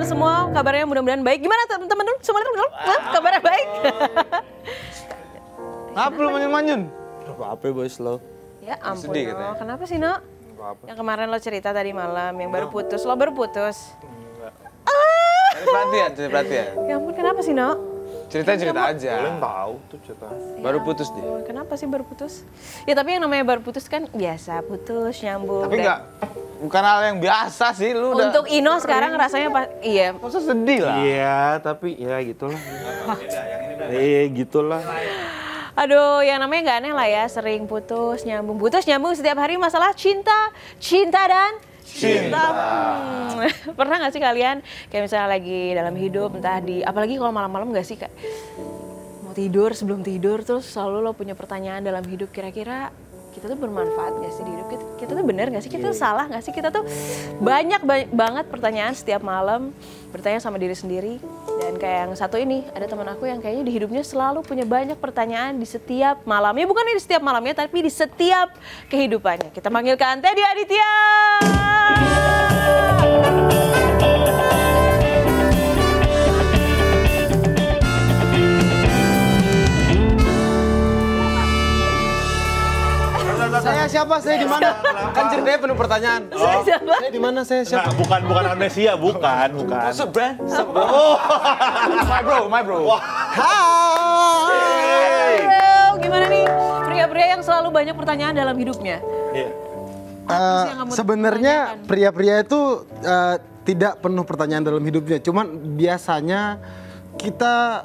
teman-teman semua, kabarnya mudah-mudahan baik. Gimana teman-teman? Semua kabarnya baik? Apa lu manyun-manyun? Apa boy slow? Ya ampun, Sedih No. katanya. Kenapa sih, No? Apa? Yang kemarin lo cerita tadi malam, yang baru putus. Lo baru putus? Cari perhatian, cari perhatian. Ya ampun, kenapa sih, No? Cerita-cerita aja. Kalian tahu tuh cerita. Baru putus dia. Oh, kenapa sih baru putus? Ya tapi yang namanya baru putus kan biasa, putus, nyambung. Tapi dan- enggak, bukan hal yang biasa sih lu udah. Untuk Ino sekarang rasanya iya. Masa sedih lah. Iya, tapi ya gitulah. Gitulah. Aduh, yang namanya nggak aneh lah ya, sering putus, nyambung setiap hari masalah cinta dan cinta. Pernah nggak sih kalian kayak misalnya lagi dalam hidup, entah di, apalagi kalau malam-malam nggak sih kayak mau tidur, sebelum tidur terus selalu lo punya pertanyaan dalam hidup, kira-kira kita tuh bermanfaat nggak sih di hidup kita? Kita tuh bener nggak sih? Kita tuh salah nggak sih? Kita tuh banyak banget pertanyaan setiap malam, bertanya sama diri sendiri. Dan kayak yang satu ini, ada teman aku yang kayaknya di hidupnya selalu punya banyak pertanyaan di setiap malamnya. Bukan di setiap malamnya, tapi di setiap kehidupannya. Kita panggilkan Teddy Aditya. Saya siapa? Saya di mana? Kan ceritanya penuh pertanyaan. Siapa? Saya di mana? Saya siapa? Nah, bukan amnesia, bukan. What's up, Brand? Oh, my bro. Hai. Halo, gimana nih pria-pria yang selalu banyak pertanyaan dalam hidupnya? Iya. Apa sih yang kamu Sebenarnya tanyakan? pria-pria itu tidak penuh pertanyaan dalam hidupnya. Cuman biasanya kita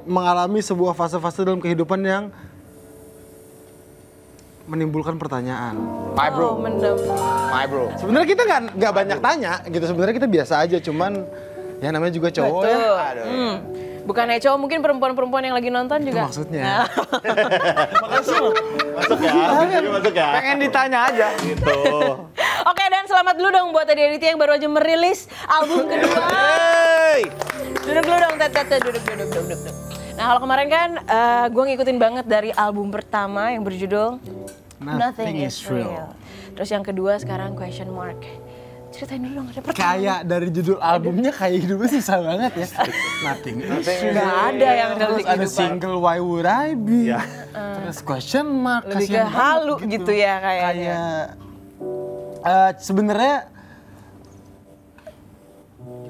mengalami sebuah fase-fase dalam kehidupan yang menimbulkan pertanyaan. My bro. Oh, mendem. My bro. Sebenarnya kita nggak banyak tanya gitu. Sebenarnya kita biasa aja. Cuman ya namanya juga cowok ya. Betul. Aduh. Bukan cowok, mungkin perempuan-perempuan yang lagi nonton Itu juga. maksudnya. Masuk ya. Masuk ya. Pengen ditanya aja. Gitu. Oke, dan selamat dulu dong buat Teddy Aditya yang baru aja merilis album kedua. Hey. Duduk dulu dong, duduk. Nah, kalau kemarin kan gue ngikutin banget dari album pertama yang berjudul Nothing is Real. Terus yang kedua sekarang Question Mark. Ceritain dulu dong, ada pertanyaan. Kayak dari judul albumnya kayak hidupnya susah banget ya. Nothing. Nggak ada yang Terus dari ada kehidupan. single Why Would I Be. Iya. Terus question mark. Lebih ke kasihan banget halu gitu ya kayaknya. Sebenarnya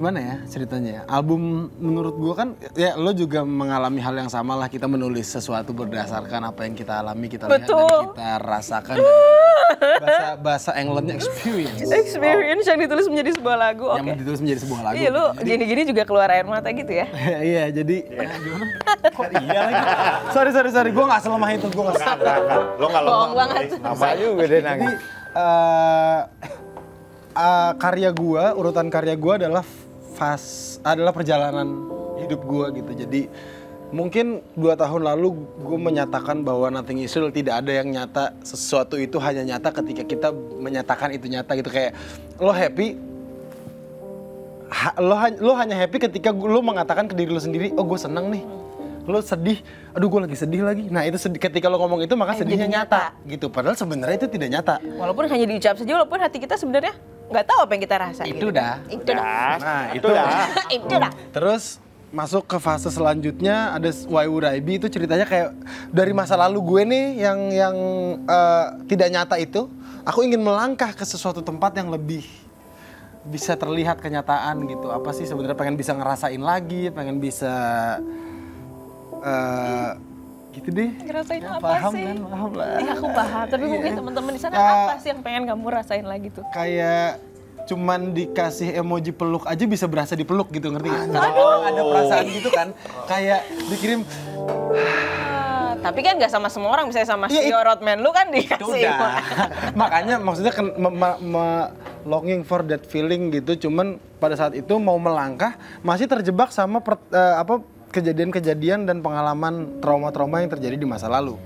gimana ya ceritanya ya? Album menurut gua kan ya lo juga mengalami hal yang sama lah, kita menulis sesuatu berdasarkan apa yang kita alami, kita lihat Betul. dan kita rasakan. bahasa Englandnya experience. Experience yang ditulis menjadi sebuah lagu. Yang Oke. ditulis menjadi sebuah lagu. Iya, lu gini-gini juga keluar air mata gitu ya. Iya, jadi gimana? Kok iya lagi? Sorry, gue gak selemah itu, gue gak selemah. Lo nggak lemah. Bohong banget. Nama juga deh Jadi nangis. karya gue, urutan karya gue adalah perjalanan hidup gue gitu. Jadi mungkin 2 tahun lalu gue menyatakan bahwa Nothing is Real, tidak ada yang nyata, sesuatu itu hanya nyata ketika kita menyatakan itu nyata gitu. Kayak lo happy, lo hanya happy ketika lo mengatakan ke diri lo sendiri, oh gue seneng nih. Lo sedih, aduh gue lagi sedih lagi. Nah itu ketika lo ngomong itu maka sedihnya jadi nyata gitu. Padahal sebenarnya itu tidak nyata. Walaupun hanya diucap saja, walaupun hati kita sebenarnya nggak tahu apa yang kita rasa. Itu gitu. dah. Itu dah. Nah itu Itu dah. Terus masuk ke fase selanjutnya ada Why Would I Be, itu ceritanya kayak dari masa lalu gue nih yang tidak nyata itu, aku ingin melangkah ke sesuatu tempat yang lebih bisa terlihat kenyataan gitu. Apa sih sebenarnya, pengen bisa ngerasain lagi, pengen bisa gitu deh. Ngerasain Ya, apa paham sih? kan, paham lah. Iya, aku paham. Tapi mungkin teman-teman di sana Ah. apa sih yang pengen kamu rasain lagi tuh? Kayak cuman dikasih emoji peluk aja bisa berasa dipeluk gitu, ngerti nggak? Kadang orang ada perasaan gitu kan, kayak dikirim. Tapi kan nggak sama semua orang, misalnya sama Iya, Rio Rodman, lu kan Itu dikasih. udah. Makanya maksudnya longing for that feeling gitu. Cuman pada saat itu mau melangkah masih terjebak sama kejadian-kejadian dan pengalaman trauma-trauma yang terjadi di masa lalu.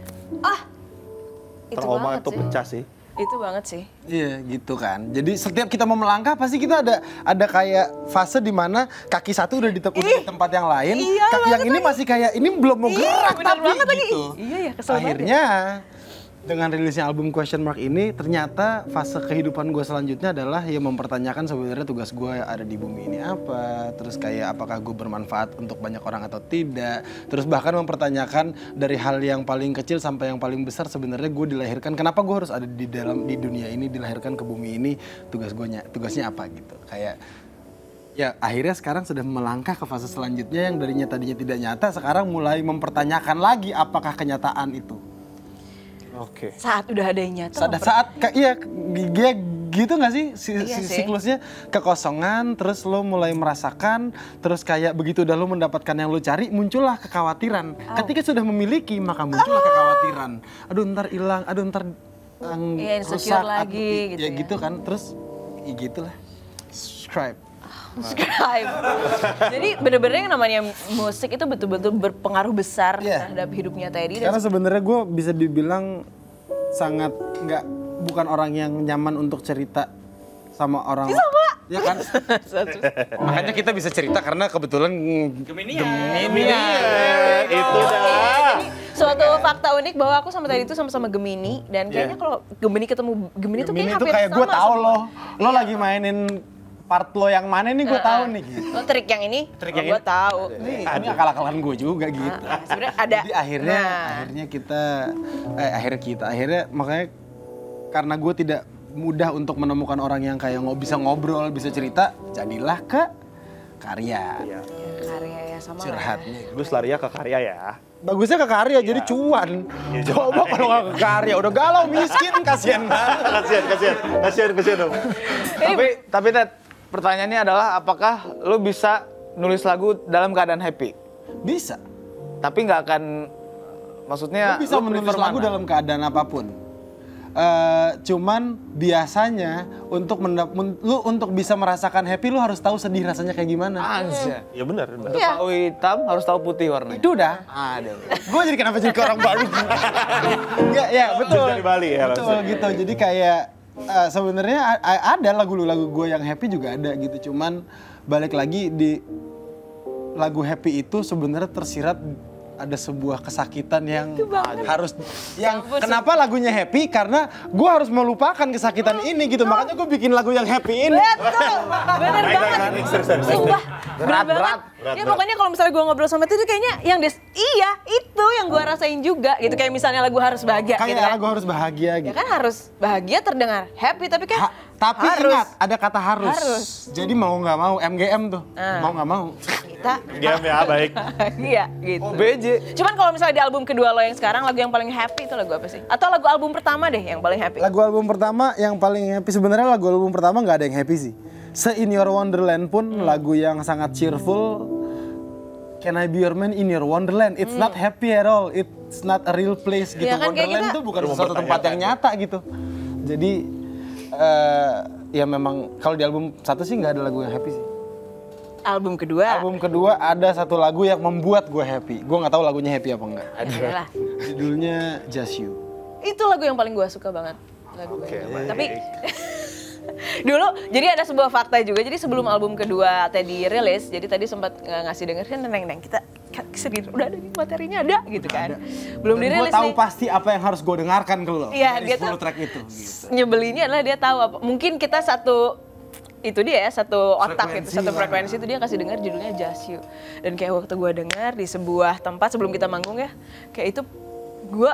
Itu Trauma banget itu sih. pecah sih. Itu banget sih. Iya gitu kan. Jadi setiap kita mau melangkah pasti kita ada kayak fase di mana kaki satu udah di tempat yang lain, Iya kaki yang ini masih kayak ini belum mau gerak bener tapi banget lagi. gitu. Iya ya, kesel banget. Akhirnya Dengan rilisnya album Question Mark ini, ternyata fase kehidupan gue selanjutnya adalah ya mempertanyakan sebenarnya tugas gue ada di bumi ini apa, terus kayak apakah gue bermanfaat untuk banyak orang atau tidak, terus bahkan mempertanyakan dari hal yang paling kecil sampai yang paling besar sebenarnya gue dilahirkan, kenapa gue harus ada di dunia ini, dilahirkan ke bumi ini, tugasnya apa gitu, kayak ya akhirnya sekarang sudah melangkah ke fase selanjutnya yang tadinya tidak nyata, sekarang mulai mempertanyakan lagi apakah kenyataan itu. Oke. Saat udah ada yang nyata. Iya gitu nggak sih Iya sih. siklusnya, kekosongan, terus lo mulai merasakan, terus kayak begitu udah lo mendapatkan yang lo cari, muncullah kekhawatiran. Ketika sudah memiliki maka muncullah kekhawatiran. Aduh ntar hilang, aduh ntar Iya, insecure lagi gitu ya ya. gitu kan, terus ya gitulah. Subscribe. Jadi bener-bener yang namanya musik itu betul-betul berpengaruh besar Iya. terhadap hidupnya Teddy. Dan Karena sebenarnya gue bisa dibilang sangat bukan orang yang nyaman untuk cerita sama orang. Sama. Ya kan? Makanya kita bisa cerita karena kebetulan Gemini. Itu dah. Jadi suatu fakta unik bahwa aku sama Teddy itu sama-sama Gemini dan kayaknya kalau Gemini ketemu Gemini tuh Gemini kayaknya tuh hampir kayak gue sama tahu semua. lo lagi mainin part lo yang mana nih gue tahu nih gitu. Lo trik yang ini, Trik oh, yang gue ini. tahu. Ini akal-akalan gue juga gitu. Sebenarnya ada. Jadi akhirnya makanya karena gue tidak mudah untuk menemukan orang yang kayak bisa ngobrol, bisa cerita, jadilah ke karya. Karya ya sama. Curhatnya. Gus larinya ke karya ya. Bagusnya ke karya jadi cuan. Coba kalau nggak ke karya udah galau miskin kasihan banget. Kasihan dong. Tapi Ted, pertanyaannya adalah apakah lo bisa nulis lagu dalam keadaan happy? Bisa. Tapi nggak akan, maksudnya Lu bisa lo menulis prefer lagu mana? dalam keadaan apapun. Cuman biasanya untuk untuk bisa merasakan happy lu harus tahu sedih rasanya kayak gimana. Anjir. Ya benar. Untuk tahu hitam harus tahu putih warnanya. Itu udah. Aduh. Gue jadi kenapa jadi ke orang baru? Enggak, ya betul. Dari Bali ya Betul langsung. gitu. Jadi kayak sebenarnya ada lagu-lagu gue yang happy juga ada gitu. Cuman balik lagi di lagu happy itu sebenarnya tersirat ada sebuah kesakitan yang harus kenapa lagunya happy karena gue harus melupakan kesakitan ini gitu, makanya gue bikin lagu yang happy ini. Betul, bener banget. Serius. Sumpah, bener banget. Ya pokoknya kalau misalnya gue ngobrol sama itu kayaknya yang iya itu yang gue rasain juga gitu. Kayak misalnya lagu harus bahagia gitu Kayak kan. lagu harus bahagia Ya gitu. kan harus bahagia terdengar happy tapi kan Tapi harus. ingat ada kata harus. Harus. Jadi mau nggak mau MGM tuh. Mau nggak mau. Kita Game ya baik. bahagia gitu. BJ. Cuman kalau misalnya di album kedua lo yang sekarang lagu yang paling happy itu lagu apa sih? Atau lagu album pertama deh yang paling happy? Lagu album pertama yang paling happy sebenarnya lagu album pertama nggak ada yang happy sih. In Your Wonderland pun lagu yang sangat cheerful. Can I be your man in your wonderland? It's not happy at all. It's not a real place gitu. Ya kan, kayak Wonderland kita- itu bukan suatu tempat yang nyata gitu. Jadi ya memang kalau di album satu sih nggak ada lagu yang happy sih. Album kedua. Album kedua ada satu lagu yang membuat gue happy. Gue nggak tahu lagunya happy apa enggak. Adalah. Judulnya Just You. Itu lagu yang paling gue suka banget. Tapi dulu jadi ada sebuah fakta juga. Jadi sebelum album kedua Teddy rilis, jadi tadi sempat ngasih denger kan Neng kita serius udah ada nih materinya ada gitu kan. Belum Gue dirilis tahu nih. pasti apa yang harus gue dengarkan ke lo. Iya, dari dia 10 tuh track itu. Gitu. Nyebelinnya adalah dia tahu apa. Mungkin kita satu otak gitu, satu frekuensi itu dia kasih dengar judulnya Just You. Dan kayak waktu gue dengar di sebuah tempat sebelum kita manggung ya, kayak itu gue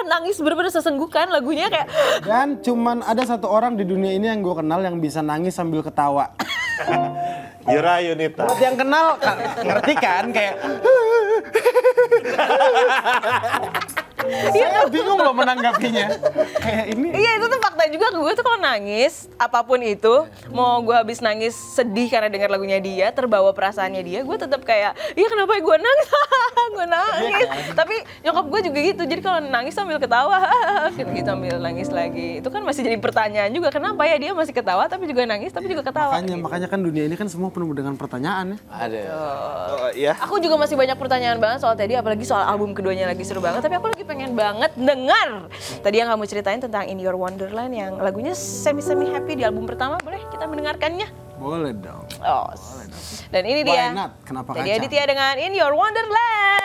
nangis bener-bener sesenggukan lagunya kayak Dan cuman ada satu orang di dunia ini yang gue kenal yang bisa nangis sambil ketawa. Yura Yunita. Buat yang kenal, ngerti kan? Kayak saya bingung loh menanggapinya. Kayak ini. iya itu tuh fakta juga gue tuh kalau nangis apapun itu mau gue habis nangis sedih karena dengar lagunya dia terbawa perasaannya dia gue tetap kayak iya kenapa gue nangis gue nangis tapi nyokap gue juga gitu jadi kalau nangis sambil ketawa gitu sambil nangis lagi itu kan masih jadi pertanyaan juga kenapa ya dia masih ketawa tapi juga nangis tapi juga ketawa Makanya kan dunia ini kan semua penuh dengan pertanyaan ya. Ada. Ya. aku juga masih banyak pertanyaan banget soal Teddy apalagi soal album keduanya lagi seru banget tapi aku lagi pengen banget dengar tadi yang kamu ceritain tentang In Your Wonderland yang lagunya semi happy di album pertama boleh kita mendengarkannya. Boleh dong. Oh. Dan ini Why dia. not? Kenapa Teddy kacau? Aditya dengan In Your Wonderland.